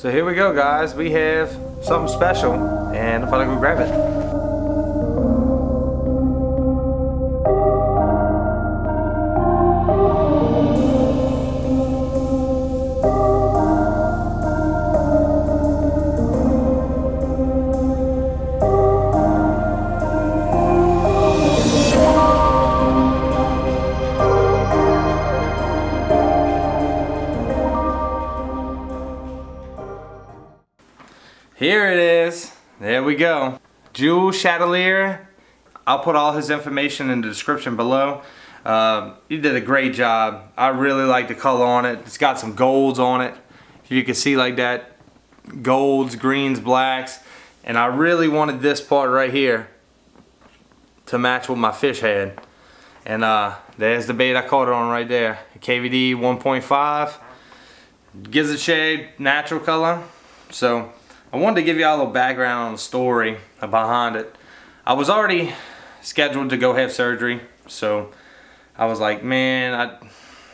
So here we go, guys. We have something special, and I'm about to go grab it. Here it is. There we go. Jewell Chatellier. I'll put all his information in the description below. He did a great job. I really like the color on it. It's got some golds on it. You can see like that. Golds, greens, blacks. And I really wanted this part right here to match what my fish had. And there's the bait I caught it on right there. KVD 1.5. Gizzard shade, natural color. So I wanted to give you all a little background on the story behind it. I was already scheduled to go have surgery, so I was like, man,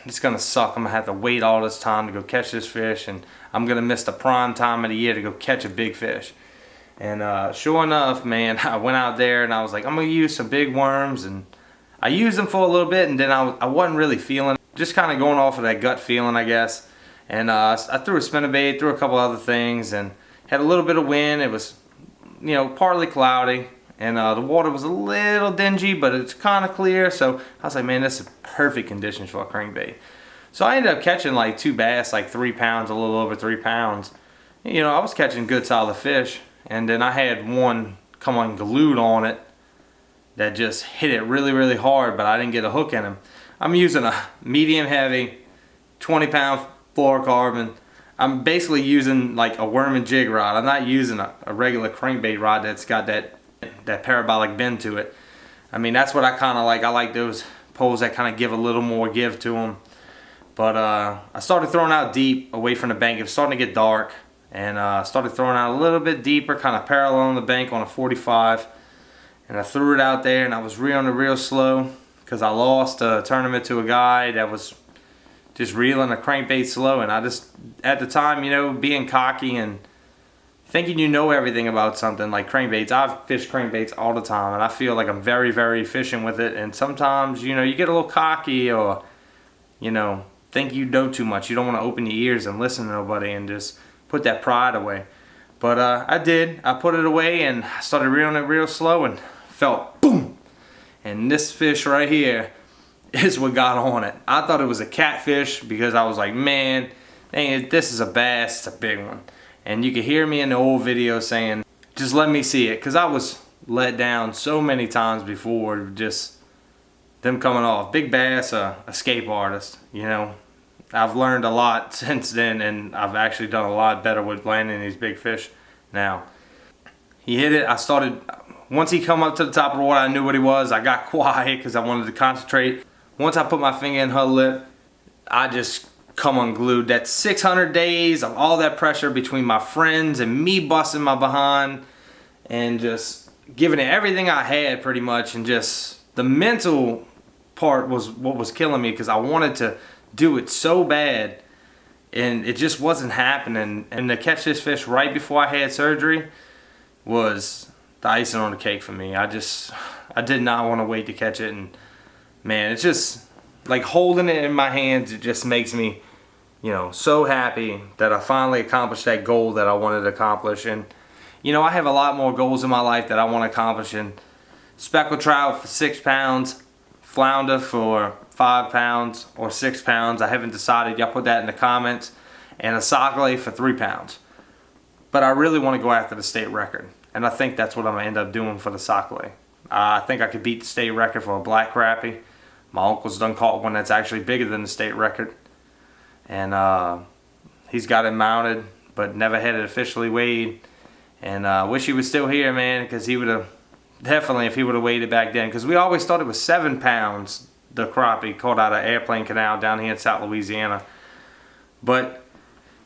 it's gonna suck. I'm gonna have to wait all this time to go catch this fish, and I'm gonna miss the prime time of the year to go catch a big fish. And sure enough, man, I went out there and I was like, I'm gonna use some big worms, and I used them for a little bit, and then I wasn't really feeling it. Just kind of going off of that gut feeling, I guess. And I threw a spinnerbait, threw a couple other things, and had a little bit of wind. It was, you know, partly cloudy, and the water was a little dingy, but it's kind of clear. So I was like, man, this is perfect conditions for a crankbait. So I ended up catching like 2 bass, like 3 pounds, a little over 3 pounds. You know, I was catching good solid fish, and then I had one come unglued on it that just hit it really, really hard, but I didn't get a hook in him. I'm using a medium heavy, 20-pound fluorocarbon. I'm basically using like a worm and jig rod. I'm not using a regular crankbait rod that's got that parabolic bend to it. I mean, that's what I kind of like. I like those poles that kind of give a little more give to them. But I started throwing out deep away from the bank. It was starting to get dark, and I started throwing out a little bit deeper, kind of parallel on the bank on a 45. And I threw it out there, and I was reeling it real slow because I lost a tournament to a guy that was just reeling a crankbait slow. And I just, at the time, you know, being cocky and thinking you know everything about something like crankbaits. I've fished crankbaits all the time, and I feel like I'm very, very efficient with it. And sometimes, you know, you get a little cocky, or, you know, think you know too much. You don't want to open your ears and listen to nobody and just put that pride away. But I did. I put it away and started reeling it real slow and felt boom. And this fish right here is what got on it. I thought it was a catfish because I was like, man, dang, this is a bass. It's a big one. And you could hear me in the old video saying, just let me see it, because I was let down so many times before, just them coming off. Big bass, escape artist, you know. I've learned a lot since then, and I've actually done a lot better with landing these big fish now. He hit it. I started, once he come up to the top of the water, I knew what he was. I got quiet because I wanted to concentrate. Once I put my finger in her lip, I just come unglued. That 600 days of all that pressure between my friends and me busting my behind and just giving it everything I had pretty much, and just the mental part was what was killing me, because I wanted to do it so bad and it just wasn't happening. And to catch this fish right before I had surgery was the icing on the cake for me. I did not want to wait to catch it, and man, it's just like holding it in my hands, it just makes me, you know, so happy that I finally accomplished that goal that I wanted to accomplish. And you know, I have a lot more goals in my life that I want to accomplish. And speckled trout for 6 pounds, flounder for 5 pounds or 6 pounds, I haven't decided. Y'all put that in the comments. And a sockeye for 3 pounds. But I really want to go after the state record, and I think that's what I'm gonna end up doing for the sockeye. I think I could beat the state record for a black crappie. My uncle's done caught one that's actually bigger than the state record, and he's got it mounted but never had it officially weighed. And I wish he was still here, man, because he would have definitely, if he would have weighed it back then, because we always thought it was 7 pounds, the crappie caught out of Airplane Canal down here in South Louisiana. But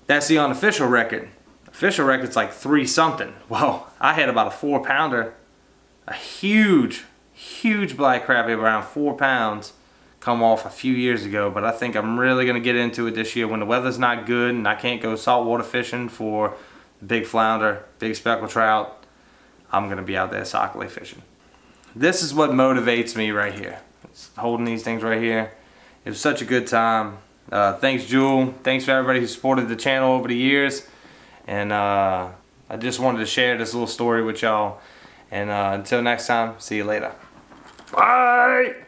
that's the unofficial record. Official record's like 3 something. Well, I had about a 4 pounder, a huge black crappie around 4 pounds, come off a few years ago, but I think I'm really gonna get into it this year when the weather's not good and I can't go saltwater fishing for big flounder, big speckled trout. I'm gonna be out there sockeye fishing. This is what motivates me right here. It's holding these things right here. It was such a good time. Thanks, Jewell. Thanks for everybody who supported the channel over the years. And I just wanted to share this little story with y'all. And until next time, see you later. Bye!